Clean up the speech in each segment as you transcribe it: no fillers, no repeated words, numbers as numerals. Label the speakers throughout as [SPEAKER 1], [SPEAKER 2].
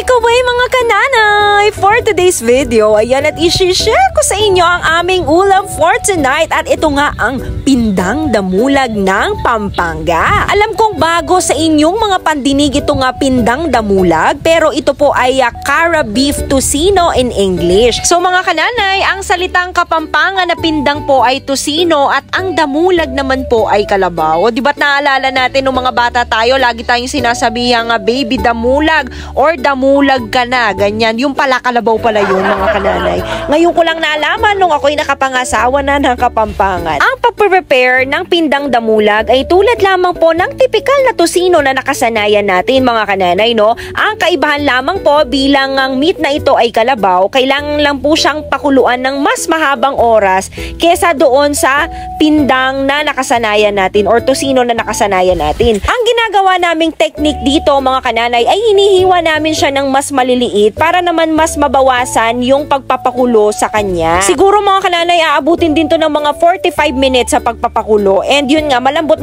[SPEAKER 1] Kaway mga kananay! For today's video, ayan at isi-share ko sa inyo ang aming ulam for tonight at ito nga ang pindang damulag ng Pampanga. Alam kong bago sa inyong mga pandinig ito nga pindang damulag pero ito po ay Cara beef tocino in English. So mga kananay, ang salitang Kapampangan na pindang po ay tocino at ang damulag naman po ay kalabaw. Di ba't naalala natin nung mga bata tayo, lagi tayong sinasabihang baby damulag or damulag ka na, ganyan. Yung pala kalabaw pala yun mga kananay. Ngayon ko lang naalaman nung ako'y nakapangasawa na ng Kapampangan. Ang pag-prepare ng pindang damulag ay tulad lamang po ng tipikal na tocino na nakasanayan natin mga kananay, no? Ang kaibahan lamang po bilang ang meat na ito ay kalabaw, kailangan lang po siyang pakuluan ng mas mahabang oras kesa doon sa pindang na nakasanayan natin or tocino na nakasanayan natin. Ang ginagawa naming technique dito mga kananay ay hinihiwa namin siya ng mas maliliit para naman mas mabawasan yung pagpapakulo sa kanya. Siguro mga kananay, aabutin din to ng mga 45 minutes sa pagpapakulo and yun nga, malambot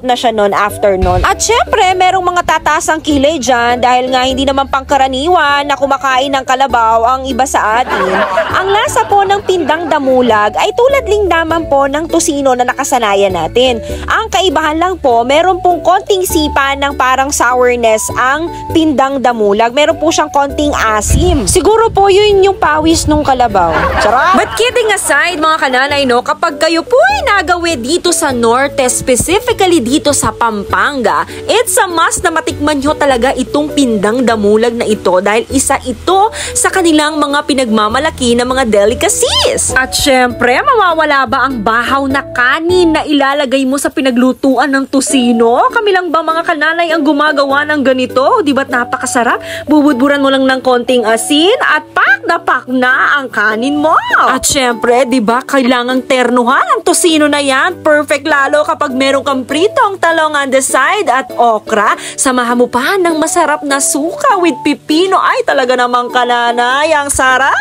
[SPEAKER 1] na siya nun after nun. At syempre, merong mga tataas ang kilay dyan dahil nga hindi naman pangkaraniwan na kumakain ng kalabaw ang iba sa atin. Ang lasa po ng pindang damulag ay tulad ling naman po ng tocino na nakasanayan natin. Ang kaibahan lang po, meron pong konting sipa ng parang sourness ang pindang damulag. Meron po siyang konting asim. Siguro po yun yung pawis nung kalabaw. Sarap! But kidding aside mga kananay, no, kapag kayo po ay nagawi dito sa Norte, specifically dito sa Pampanga, it's a must na matikman nyo talaga itong pindang damulag na ito dahil isa ito sa kanilang mga pinagmamalaki na mga delicacies. At syempre, mawawala ba ang bahaw na kanin na ilalagay mo sa pinaglutuan ng tocino? Kami lang ba mga kananay ang gumagawa ng ganito? Di ba't napakasarap? Bubudburan mo lang ng konting asin at pak na ang kanin mo. At syempre, di ba, kailangang ternuhan ang tocino na yan. Perfect lalo kapag meron kang pritong talong on the side at okra. Samahan mo pa ng masarap na suka with pipino. Ay, talaga namang kananay, ang sarap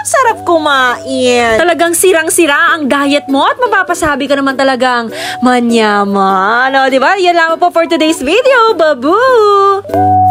[SPEAKER 1] kumain. Talagang sirang-sira ang diet mo at mapapasabi ka naman talagang manyaman. O, di ba? Yan lamang po for today's video. Babu!